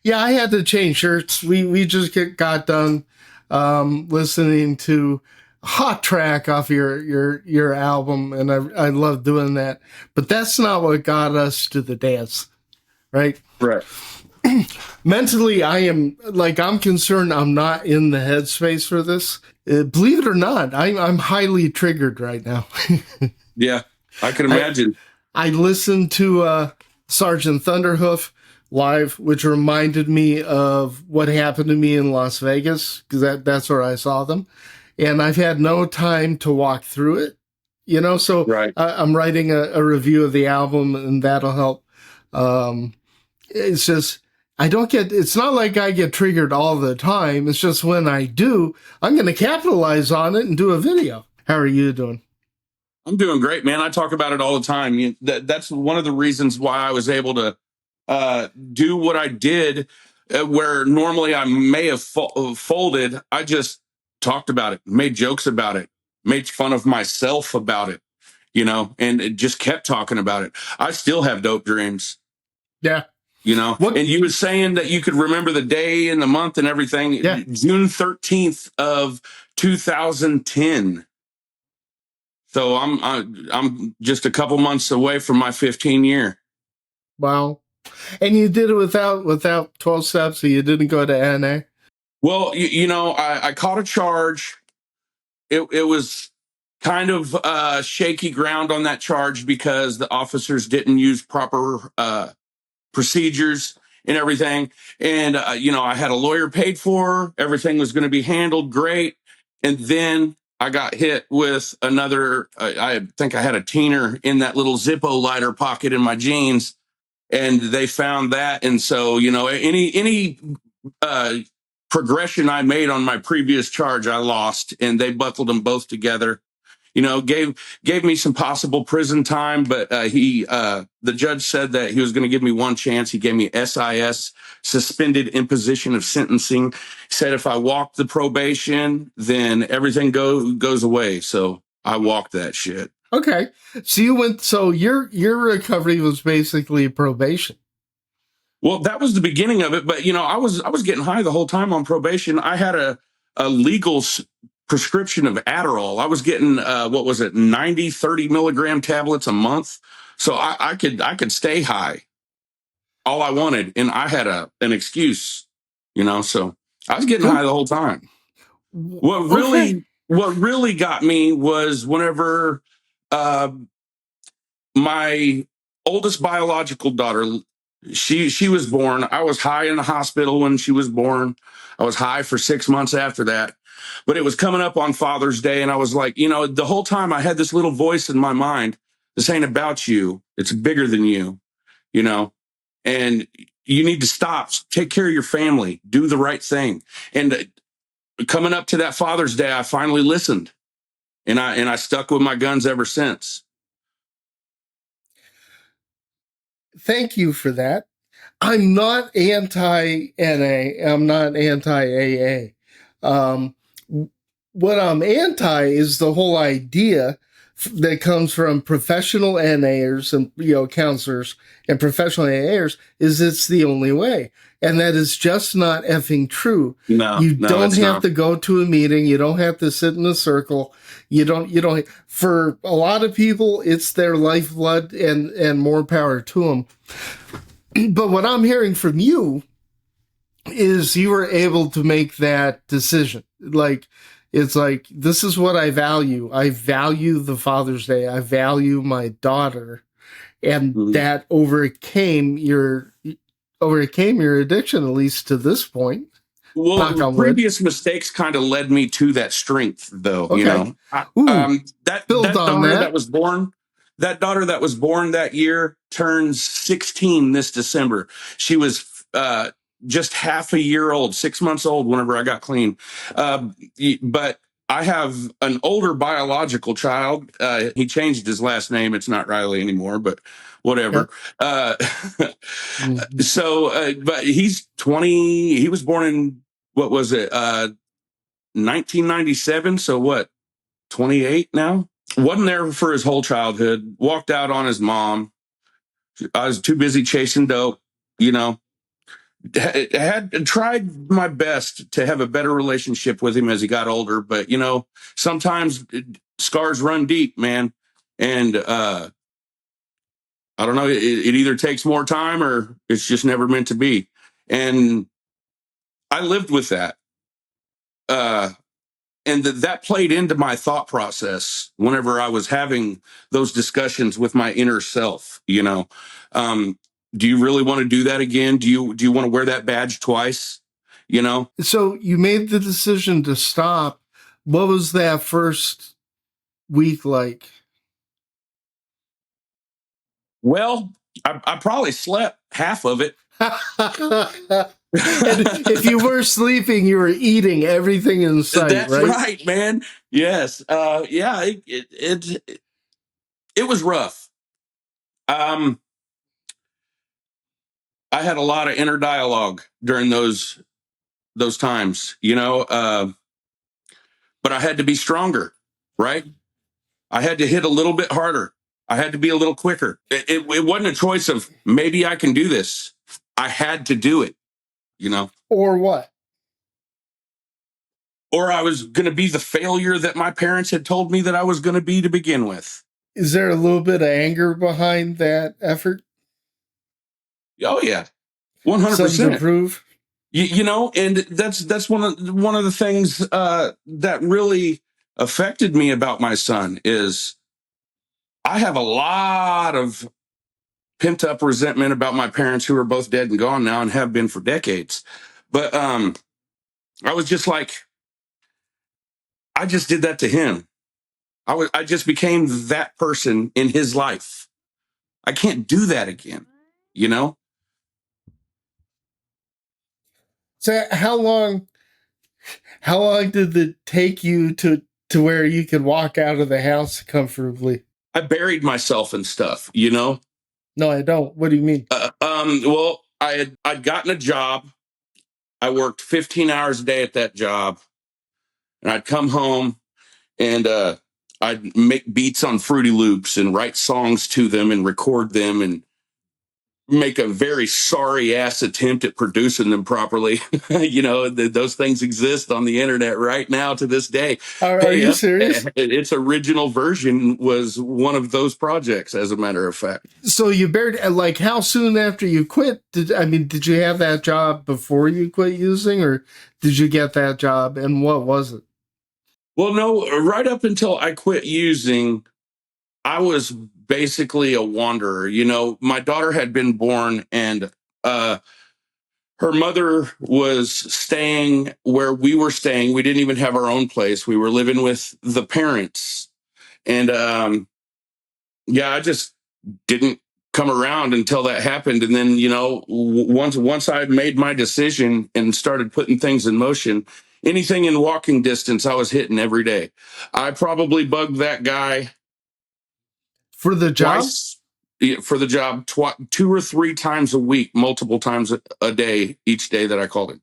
Yeah, I had to change shirts. We just got done listening to Hot Track off your album, and I love doing that. But that's not what got us to the dance, right? Right. Mentally, I'm concerned. I'm not in the headspace for this. Believe it or not, I'm highly triggered right now. Yeah, I can I imagine. I listened to Sergeant Thunderhoof live, which reminded me of what happened to me in Las Vegas, because that's where I saw them. And I've had no time to walk through it, so Right. I'm writing a review of the album, and that'll help. It's just, it's not like I get triggered all the time. It's just when I do, I'm going to capitalize on it and do a video. How are you doing? I'm doing great, man. I talk about it all the time. That's one of the reasons why I was able to do what I did, where normally I may have folded. I just talked about it, made jokes about it, made fun of myself about it, and it just kept talking about it. I still have dope dreams, Yeah. And you were saying that you could remember the day and the month and everything. Yeah. June 13th of 2010. So I'm just a couple months away from my 15 year. Wow. And you did it without 12 steps, so you didn't go to NA? Well, I caught a charge. It was kind of shaky ground on that charge because the officers didn't use proper procedures and everything. And, I had a lawyer paid for, everything was going to be handled great. And then I got hit with another, I think I had a teener in that little Zippo lighter pocket in my jeans, and they found that. And so, any uh, progression I made on my previous charge, I lost, and they buckled them both together. Gave me some possible prison time, but the judge said that he was going to give me one chance. He gave me SIS, suspended imposition of sentencing. He said if I walked the probation, then everything goes away. So I walked that shit. Okay. So your recovery was basically probation. Well, that was the beginning of it, but I was getting high the whole time on probation. I had a legal prescription of Adderall. I was getting 30 milligram tablets a month, so I could stay high all I wanted, and I had an excuse, So I was getting high the whole time. What really got me was whenever my oldest biological daughter, she was born. I was high in the hospital when she was born. I was high for 6 months after that. But it was coming up on Father's Day, and I was like, the whole time I had this little voice in my mind. This ain't about you. It's bigger than you, and you need to stop. Take care of your family. Do the right thing. And coming up to that Father's Day, I finally listened, and I stuck with my guns ever since. Thank you for that. I'm not anti-NA. I'm not anti-AA. What I'm anti is the whole idea that comes from professional NAers and counselors and professional AAers is it's the only way, and that is just not effing true. No, you don't have to go to a meeting. You don't have to sit in a circle. You don't. For a lot of people, it's their lifeblood, and more power to them. But what I'm hearing from you is you were able to make that decision. It's like, this is what I value. I value the Father's Day. I value my daughter. And that overcame your addiction, at least to this point. Well, previous mistakes kind of led me to that strength, though. Okay. That daughter that was born that year turns 16 this December. She was just half a year old, 6 months old whenever I got clean. But I have an older biological child. He changed his last name. It's not Riley anymore, but whatever. Yep. But he's 20. He was born in, 1997. So what, 28 now? Wasn't there for his whole childhood. Walked out on his mom. I was too busy chasing dope, had tried my best to have a better relationship with him as he got older, but sometimes scars run deep, man. And I don't know, it either takes more time or it's just never meant to be. And I lived with that. Uh, and that played into my thought process whenever I was having those discussions with my inner self. Um, do you really want to do that again? Do you want to wear that badge twice? So you made the decision to stop. What was that first week like? Well, I probably slept half of it. And if you were sleeping, you were eating everything in sight, That's right? right, man. Yes. Yeah. It was rough. Um, I had a lot of inner dialogue during those times, but I had to be stronger, right? I had to hit a little bit harder. I had to be a little quicker. It wasn't a choice of maybe I can do this. I had to do it, Or what? or I was going to be the failure that my parents had told me that I was going to be to begin with. Is there a little bit of anger behind that effort? Oh yeah, 100%. Something to prove? And that's one of the things that really affected me about my son is I have a lot of pent up resentment about my parents who are both dead and gone now and have been for decades. But I was just like, I just did that to him. I just became that person in his life. I can't do that again, you know? So how long did it take you to where you could walk out of the house comfortably? I buried myself in stuff. No, I don't. What do you mean? Well, I'd gotten a job. I worked 15 hours a day at that job, and I'd come home and I'd make beats on Fruity Loops and write songs to them and record them and make a very sorry ass attempt at producing them properly. Those things exist on the internet right now to this day. Are Hey, you serious? its original version was one of those projects, as a matter of fact. So you buried, like, how soon after you quit? Did you have that job before you quit using, or did you get that job, and what was it? Well, no, right up until I quit using, I was basically a wanderer. My daughter had been born, and uh, her mother was staying where we were staying. We didn't even have our own place. We were living with the parents. And yeah, I just didn't come around until that happened. And then, once I made my decision and started putting things in motion, anything in walking distance, I was hitting every day. I probably bugged that guy For the job? twice for the job, 2 or 3 times a week, multiple times a day, each day that I called him.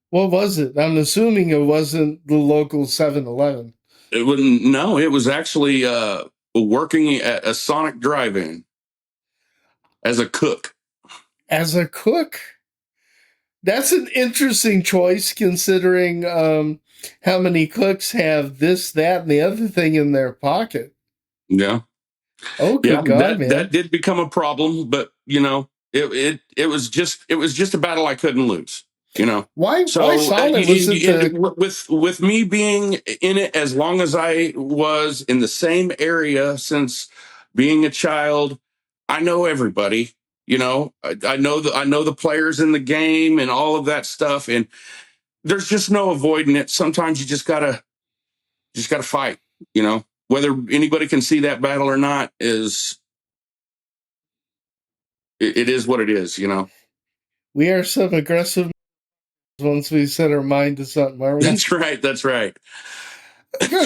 What was it? I'm assuming it wasn't the local 7-Eleven. No, it was actually working at a Sonic drive-in as a cook. As a cook? That's an interesting choice considering how many cooks have this, that, and the other thing in their pocket. Yeah. Oh, Yeah, good God, man. that did become a problem, but it was just a battle I couldn't lose. Why So Sonic? Was it the with me being in it as long as I was in the same area since being a child, I know everybody. I know the players in the game and all of that stuff, and there's just no avoiding it. Sometimes you just gotta fight. Whether anybody can see that battle or not it is what it is. we are some aggressive once we set our mind to something, are we? That's right. That's right.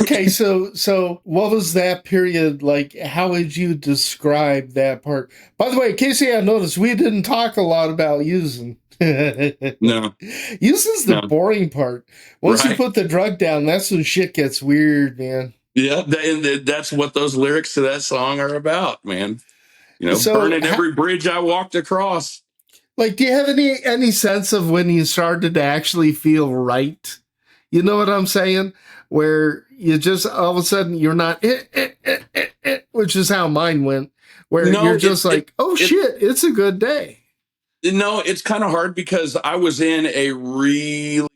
Okay, so what was that period like? How would you describe that part? By the way, Casey, I noticed we didn't talk a lot about using. No, Using's the no. boring part. Once you Right. put the drug down, that's when shit gets weird, man. Yeah, that's what those lyrics to that song are about, man. So, Burning every bridge I walked across. Like, do you have any sense of when you started to actually feel right? You know what I'm saying? Where you just all of a sudden you're not, which is how mine went. Where you're No, just like, oh it shit, it's a good day. no, it's kind of hard because I was in a really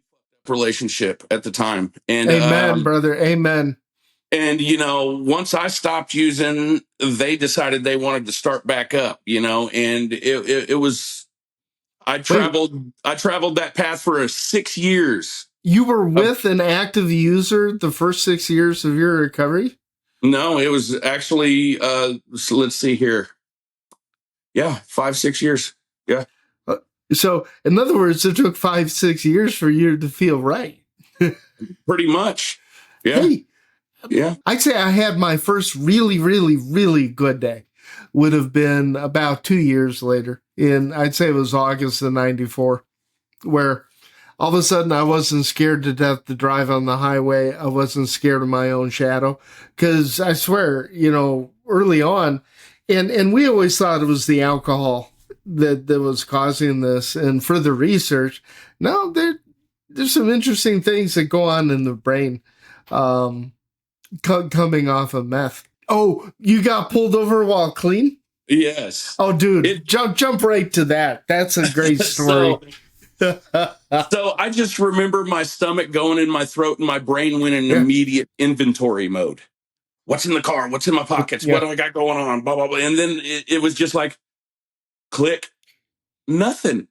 relationship at the time, Amen, brother. Amen. and once I stopped using, they decided they wanted to start back up, and it was Wait, I traveled that path for 6 years. you were Of, with an active user the first 6 years of your recovery? no, it was actually so let's see here. Yeah, 5 6 years. Yeah, Uh, So, in other words, it took 5 6 years for you to feel right. pretty much. Yeah, Hey, yeah. I'd say I had my first really, really, really good day. Would have been about 2 years later. I'd say it was August of '94, where all of a sudden I wasn't scared to death to drive on the highway. I wasn't scared of my own shadow. Because I swear, early on, and we always thought it was the alcohol that was causing this. And further research, no, there's some interesting things that go on in the brain. Um, coming off of meth. Oh, you got pulled over while clean? Yes. Oh, dude, It jump right to that. That's a great story. so so I just remember my stomach going in my throat and my brain went in Yeah, immediate inventory mode. What's in the car? What's in my pockets? What yeah. do I got going on? Blah blah blah. And then it was just like click, nothing.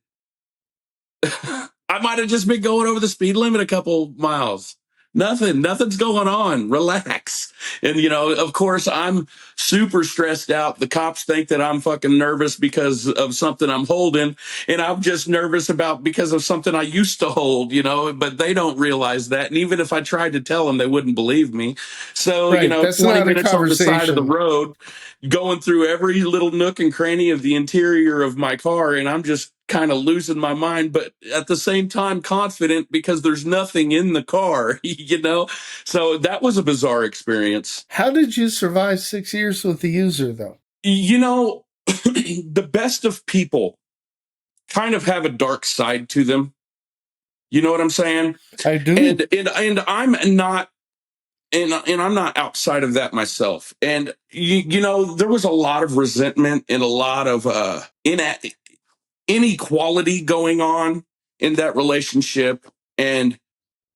I might have just been going over the speed limit a couple miles. Nothing's going on. Relax. And, of course, I'm super stressed out. The cops think that I'm fucking nervous because of something I'm holding. And I'm just nervous about because of something I used to hold, but they don't realize that. And even if I tried to tell them, they wouldn't believe me. So, Right. That's 20 not a minutes on the side of the conversation. road, going through every little nook and cranny of the interior of my car, and I'm just kind of losing my mind, but at the same time confident because there's nothing in the car, So that was a bizarre experience. How did you survive 6 years with the user, though? The best of people kind of have a dark side to them. You know what I'm saying? I do. And I'm not and I'm not outside of that myself. And there was a lot of resentment and a lot of inequality going on in that relationship. And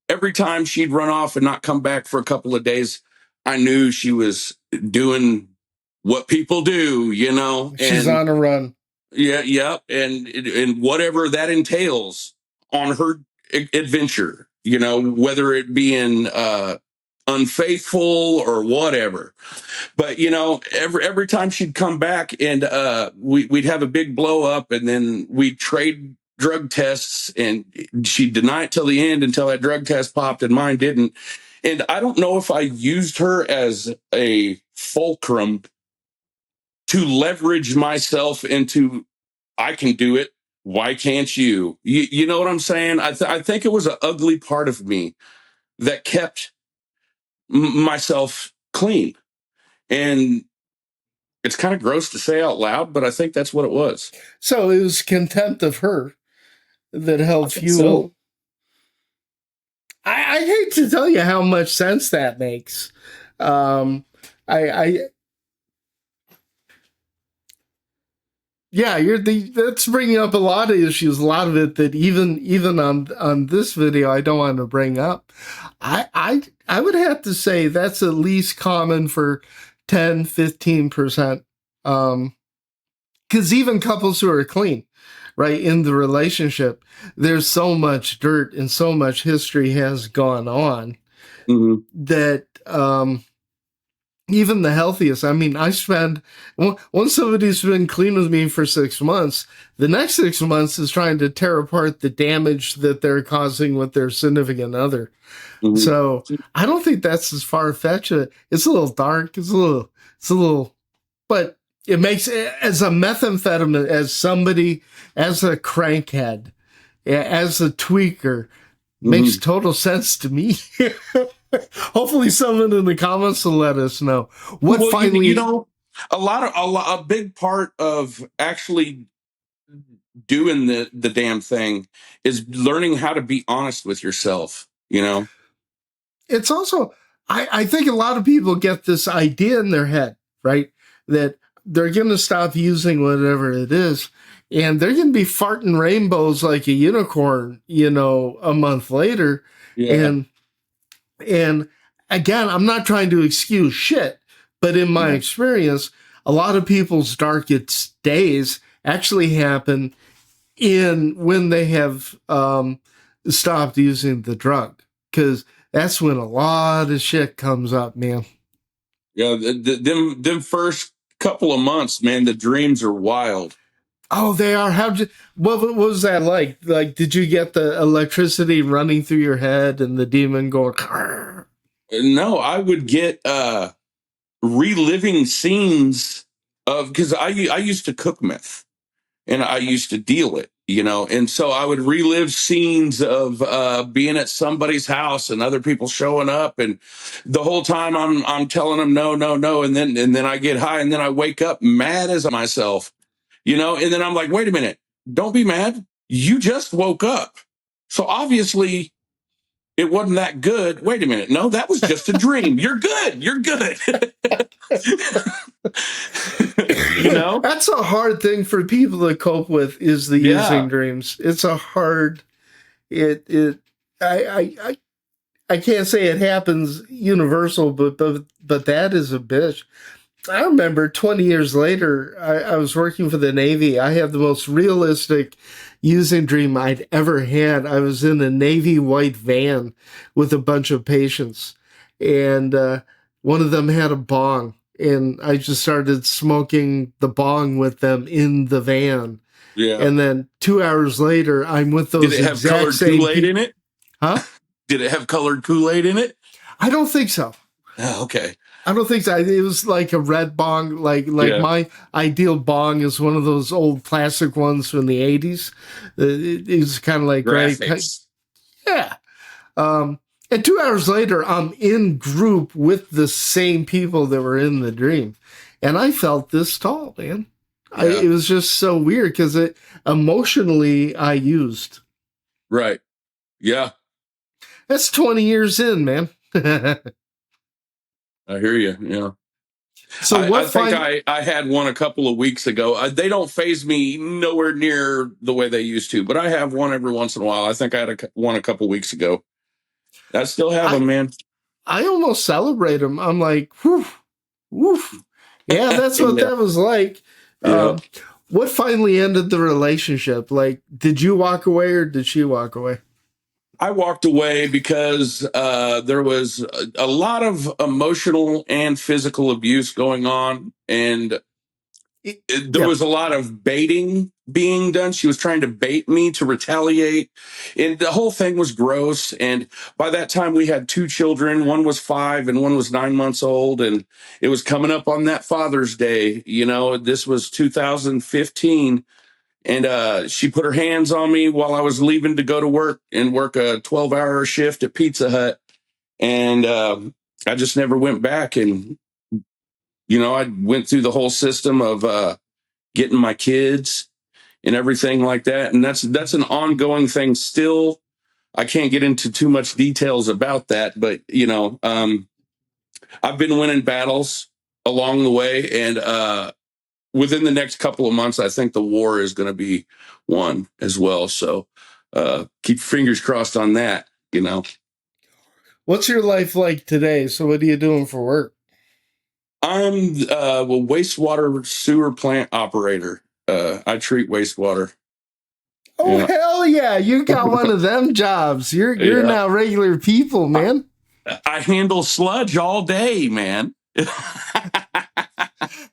every time she'd run off and not come back for a couple of days, I knew she was doing what people do, She's and on a run. yeah, yeah, and whatever that entails on her adventure, whether it being unfaithful or whatever. But every time she'd come back and we'd have a big blow up, and then we'd trade drug tests, and she'd deny it till the end until that drug test popped and mine didn't. And I don't know if I used her as a fulcrum to leverage myself into, I can do it. Why can't you? You know what I'm saying? I think it was an ugly part of me that kept myself clean. And it's kind of gross to say out loud, but I think that's what it was. So it was contempt of her that I held think fuel. so. I hate to tell you how much sense that makes. Um, I yeah, that's bringing up a lot of issues, a lot of it that even on this video I don't want to bring up. I would have to say that's at least common for 10-15%. Because even couples who are clean, right, in the relationship, there's so much dirt and so much history has gone on Mm-hmm. that even the healthiest. I mean, once somebody's been clean with me for 6 months, the next 6 months is trying to tear apart the damage that they're causing with their significant other. Mm-hmm. So I don't think that's as far fetched. It's a little dark. It's a little, but it makes, as a methamphetamine, as a crankhead, as a tweaker, makes Mm-hmm. total sense to me. Hopefully, someone in the comments will let us know what Well, finally. a big part of actually doing the damn thing is learning how to be honest with yourself, you know? It's also, I think a lot of people get this idea in their head, right? That they're going to stop using whatever it is, and they're going to be farting rainbows like a unicorn, a month later. Yeah. And, and again, I'm not trying to excuse shit, but in my Yeah. experience, a lot of people's darkest days actually happen in when they have stopped using the drug, because that's when a lot of shit comes up, man. Yeah. Them first couple of months, man, the dreams are wild. Oh, they are. What was that like? Like, did you get the electricity running through your head and the demon going? "Grr"? No, I would get reliving scenes of, because I used to cook meth and I used to deal it, and so I would relive scenes of being at somebody's house and other people showing up, and the whole time I'm telling them no, no, no, and then I get high, and then I wake up mad as myself, and then I'm like, wait a minute, don't be mad, you just woke up, so obviously it wasn't that good. Wait a minute, no, that was just a dream. You're good. You're good. you know? That's a hard thing for people to cope with. Is the using Yeah. dreams? It's a hard. It. I I can't say it happens universal, but that is a bitch. I remember 20 years later, I was working for the Navy. I had the most realistic using dream I'd ever had. I was in a Navy white van with a bunch of patients, and one of them had a bong, and I just started smoking the bong with them in the van. Yeah. And then 2 hours later, I'm with Did those it have exact colored same Kool Aid people. in it? Huh? Did it have colored Kool Aid in it? I don't think so. Oh, okay. I don't think so. It was like a red bong. Like Yeah. my ideal bong is one of those old plastic ones from the 80s. It's kind of like gray. Graphics. Yeah. And 2 hours later, I'm in group with the same people that were in the dream, and I felt this tall, man. Yeah. It was just so weird because it emotionally I used. Right. Yeah. That's 20 years in, man. I hear you. Yeah. So I what think find I had one a couple of weeks ago. They don't phase me nowhere near the way they used to, but I have one every once in a while. I think I had one a couple weeks ago. I still have I them, man. I almost celebrate them. I'm like, whew, woof. Yeah, that's what yeah. that was like. Yeah. Um, what finally ended the relationship? Like, did you walk away or did she walk away? I walked away because there was a lot of emotional and physical abuse going on, and there Yeah. was a lot of baiting being done. She was trying to bait me to retaliate, and the whole thing was gross. And by that time, we had two children. One was 5 and one was 9 months old, and it was coming up on that Father's Day. This was 2015, and she put her hands on me while I was leaving to go to work and work a 12-hour shift at Pizza Hut. And I just never went back. And, I went through the whole system of getting my kids and everything like that. And that's an ongoing thing still. I can't get into too much details about that, but, I've been winning battles along the way. And within the next couple of months, I think the war is going to be won as well. So keep your fingers crossed on that. What's your life like today? So, what are you doing for work? I'm a wastewater sewer plant operator. I treat wastewater. Oh Yeah. hell yeah! You got one of them jobs. You're Yeah. now regular people, man. I handle sludge all day, man.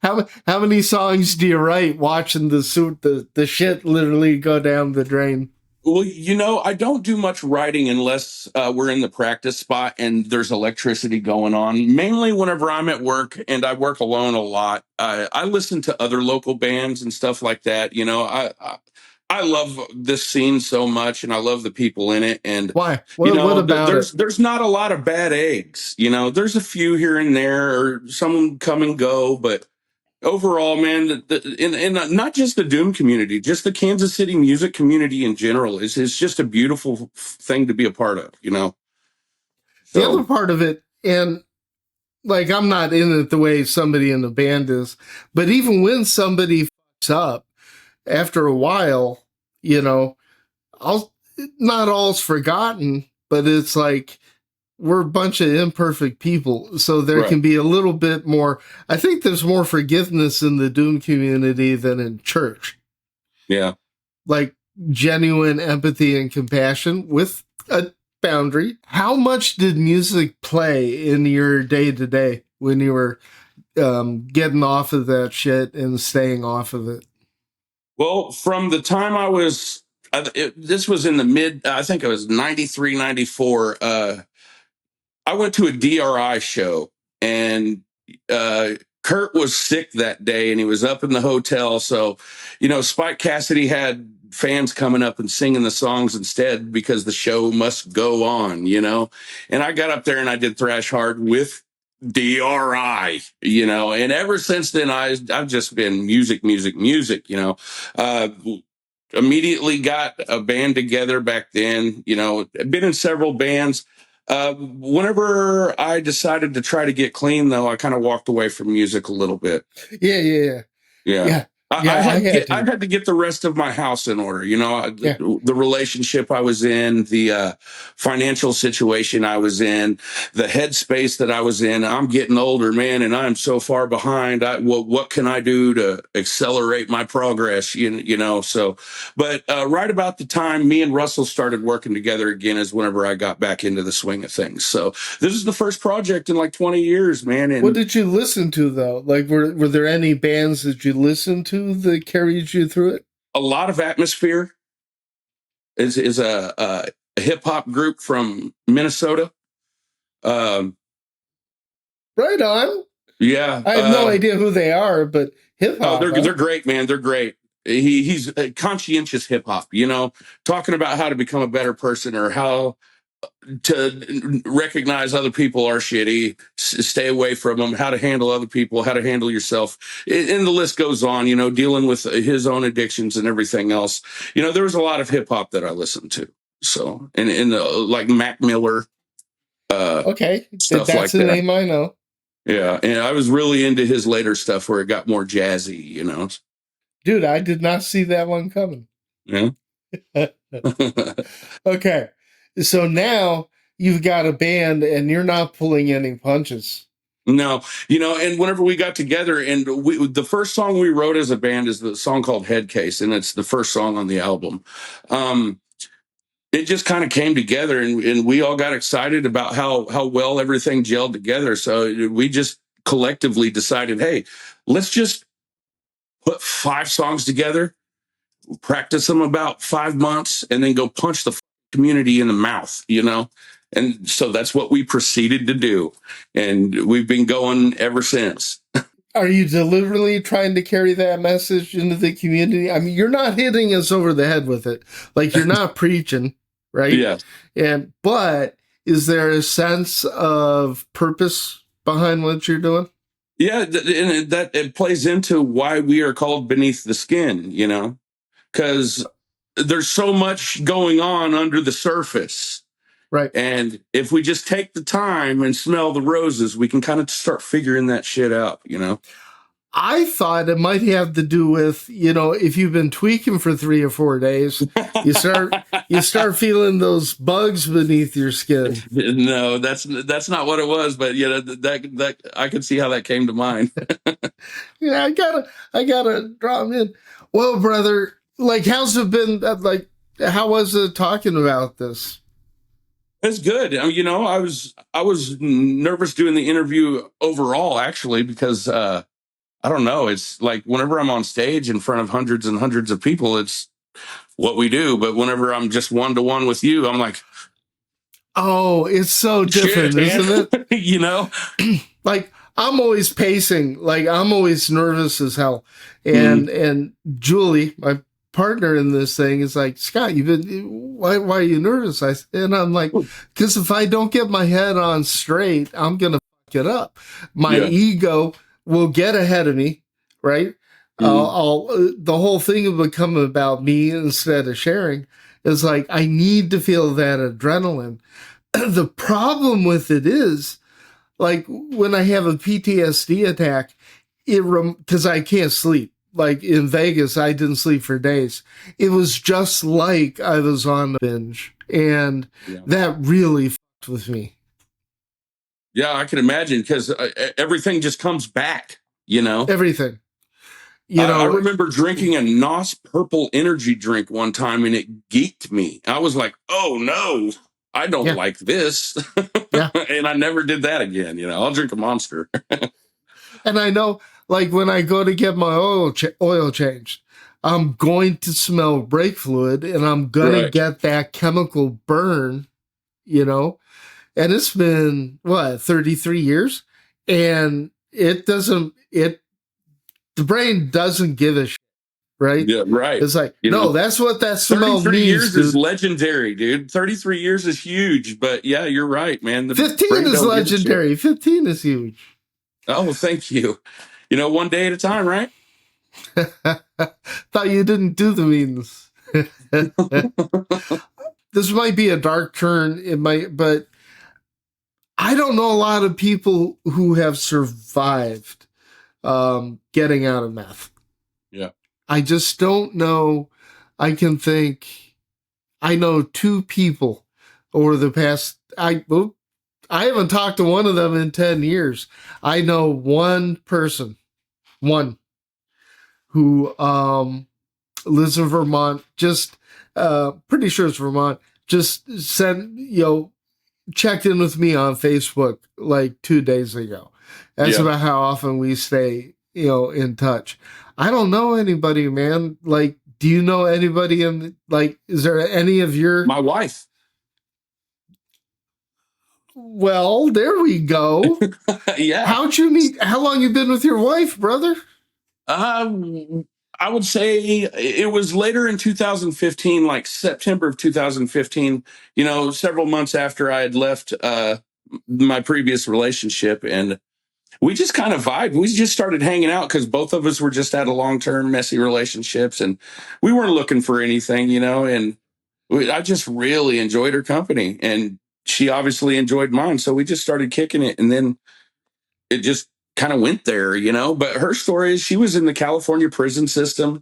How many songs do you write watching the shit literally go down the drain? Well, I don't do much writing unless we're in the practice spot and there's electricity going on. Mainly whenever I'm at work, and I work alone a lot. I listen to other local bands and stuff like that. I love this scene so much, and I love the people in it. And Why? What about it? there's not a lot of bad eggs. There's a few here and there, or some come and go, but overall, man, not just the Doom community, just the Kansas City music community in general is just a beautiful thing to be a part of, you know. The other So part of it, and like I'm not in it the way somebody in the band is, but even when somebody fucks up, after a while, you know, I'll not all's forgotten, but it's like we're a bunch of imperfect people, so there right, can be a little bit more. I think there's more forgiveness in the Doom community than in church, yeah. like genuine empathy and compassion with a boundary. How much did music play in your day to day when you were getting off of that shit and staying off of it? Well, from the time I was, this was in the mid, I think it was 93, 94. I went to a DRI show and uh, Kurt was sick that day and he was up in the hotel. So, you know, Spike Cassidy had fans coming up and singing the songs instead because the show must go on, you know. And I got up there and I did Thrash Hard with DRI, you know. And ever since then, I've just been music, music, music, you know. Uh, Immediately got a band together back then, you know, been in several bands. Whenever I decided to try to get clean, though, I kind of walked away from music a little bit. Yeah, yeah, yeah, Yeah. yeah, yeah. I had I to. had to get the rest of my house in order. You know, Yeah. the relationship I was in, the financial situation I was in, the headspace that I was in. I'm getting older, man, and I'm so far behind. What can I do to accelerate my progress? You know, so, but right about the time me and Russell started working together again is whenever I got back into the swing of things. So this is the first project in like 20 years, man, What and did you listen to though? Like, were there any bands that you listened to that carried you through it? a lot of atmosphere is a hip hop group from Minnesota. Um, Right on. yeah. I have no idea who they are, but hip Oh, hop, huh? they're great, man. They're great. He's conscientious hip hop. You know, talking about how to become a better person or how to recognize other people are shitty, stay away from them, how to handle other people, how to handle yourself. And the list goes on, you know, dealing with his own addictions and everything else. You know, there was a lot of hip hop that I listened to. So, and like Mac Miller, uh, Okay, stuff that's like a that. name I know. Yeah. And I was really into his later stuff where it got more jazzy, you know. Dude, I did not see that one coming. Yeah. Okay, so now you've got a band and you're not pulling any punches. No, you know, and whenever we got together and the first song we wrote as a band is the song called Head Case, and it's the first song on the album. Um, it just kind of came together and we all got excited about how well everything gelled together. So we just collectively decided, hey, let's just put 5 songs together, practice them about 5 months, and then go punch the community in the mouth, you know? And so that's what we proceeded to do. And we've been going ever since. Are you deliberately trying to carry that message into the community? I mean, you're not hitting us over the head with it. Like you're not preaching, right? Yeah. But is there a sense of purpose behind what you're doing? Yeah. And that it plays into why we are called Beneath the Skin, you know, because there's so much going on under the surface. Right. And if we just take the time and smell the roses, we can kind of start figuring that shit out, you know? I thought it might have to do with, if you've been tweaking for 3 or 4 days, you start feeling those bugs beneath your skin. No, that's not what it was, but you know, that I could see how that came to mind. Yeah, I gotta draw them in. Well, brother, like, how's it been? Like, how was it talking about this? It's good. I mean, you know, I was nervous doing the interview overall, actually, because I don't know. It's like whenever I'm on stage in front of hundreds and hundreds of people, it's what we do. But whenever I'm just one to one with you, I'm like, Oh, it's so shit, different, man. isn't it? You know? Like, I'm always pacing. Like, I'm always nervous as hell. And Julie, my partner in this thing, is like, Scott, why are you nervous? And I'm like, because if I don't get my head on straight, I'm gonna fuck it up. My Yeah. ego will get ahead of me, right? Mhm. The whole thing will become about me instead of sharing. Is like I need to feel that adrenaline. The problem with it is like when I have a PTSD attack, because I can't sleep. Like in Vegas, I didn't sleep for days. It was just like I was on a binge, and Yeah. that really fucked with me. Yeah, I can imagine because everything just comes back, you know. Everything, you I know. remember drinking a NOS purple energy drink one time and it geeked me. I was like, oh no, I don't Yeah, like this. yeah. And I never did that again. I'll drink a monster. And I know, like when I go to get my oil changed, I'm going to smell brake fluid, and I'm gonna Right. get that chemical burn. You know, and it's been what 33 years, and it doesn't. The brain doesn't give a shit, right? Yeah, right. It's like, You no, know, that's what that smell 33 means, years is dude. legendary, dude. 33 years is huge. But yeah, you're right, man. The 15 brain is don't give a shit. legendary. 15 is huge. Oh, thank you. One day at a time, right? Thought you didn't do the means. This might be a dark turn. It might, but I don't know a lot of people who have survived getting out of meth. Yeah. I just don't know. I can think. I know two people over the past. I haven't talked to one of them in 10 years. I know one person, one who lives in Vermont. Just pretty sure it's Vermont. Just sent checked in with me on Facebook like 2 days ago. That's Yeah. about how often we stay, in touch. I don't know anybody, man. Like, do you know anybody is there any of your, My wife. well, there we go. Yeah. How long you been with your wife, brother? I would say it was later in 2015, like September of 2015, several months after I had left my previous relationship. And we just kind of vibed. We just started hanging out because both of us were just had a long term, messy relationships. And we weren't looking for anything, and I just really enjoyed her company. And she obviously enjoyed mine. So we just started kicking it. And then it just kind of went there, But her story is she was in the California prison system.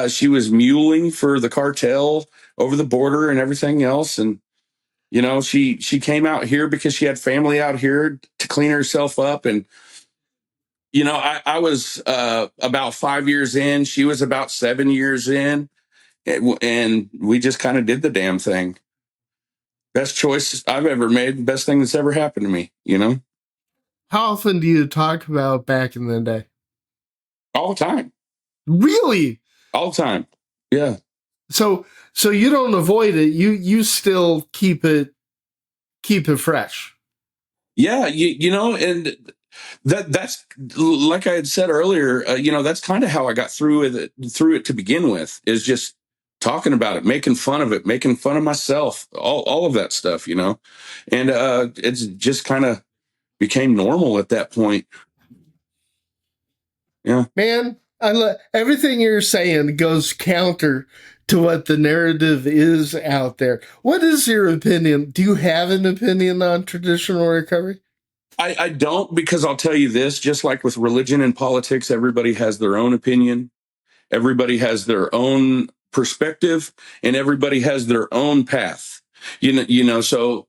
She was muling for the cartel over the border and everything else. And, she came out here because she had family out here to clean herself up. And, I was about 5 years in. She was about 7 years in. And we just kind of did the damn thing. Best choice I've ever made. Best thing that's ever happened to me. How often do you talk about back in the day? All the time. Really? All the time. Yeah. So you don't avoid it. You still keep it fresh. Yeah, and that's like I had said earlier. That's kind of how I got through it to begin with. Is just talking about it, making fun of it, making fun of myself, all of that stuff. And it's just kind of became normal at that point. Yeah. Man, everything you're saying goes counter to what the narrative is out there. What is your opinion? Do you have an opinion on traditional recovery? I don't, because I'll tell you this, just like with religion and politics, everybody has their own opinion. Everybody has their own perspective and everybody has their own path. So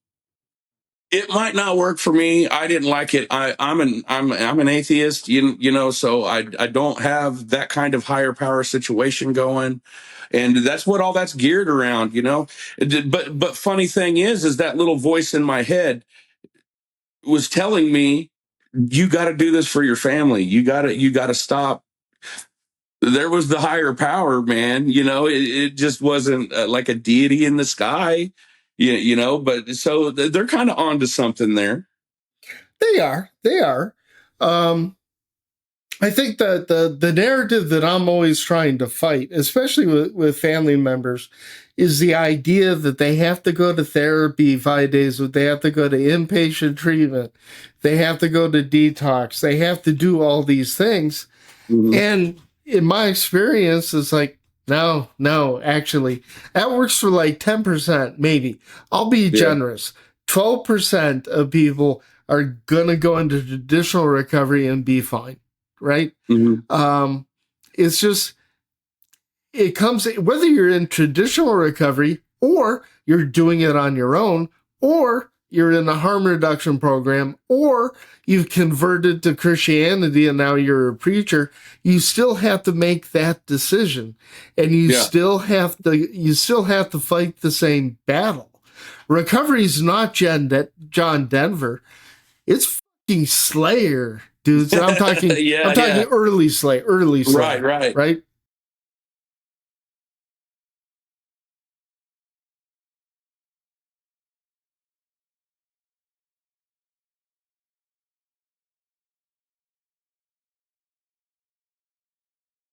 it might not work for me. I didn't like it. I'm an atheist, so I don't have that kind of higher power situation going. And that's what all that's geared around. But funny thing is that little voice in my head was telling me, you got to do this for your family. You got to stop. There was the higher power, man. It just wasn't like a deity in the sky. But so they're kind of onto something there. They are. They are. Um, I think that the narrative that I'm always trying to fight, especially with family members, is the idea that they have to go to therapy 5 days, they have to go to inpatient treatment, they have to go to detox, they have to do all these things. Mhm. And in my experience, it's like, no, actually, that works for like 10%, maybe. I'll be Yeah. generous. 12% of people are going to go into traditional recovery and be fine, right? Mhm. It's just, it comes, whether you're in traditional recovery or you're doing it on your own, or you're in a harm reduction program, or you've converted to Christianity and now you're a preacher, you still have to make that decision. And Yeah. you still have to fight the same battle. Recovery is not John Denver. It's fucking Slayer, dudes. I'm talking Yeah. Yeah. early Right. Slayer, Right. right?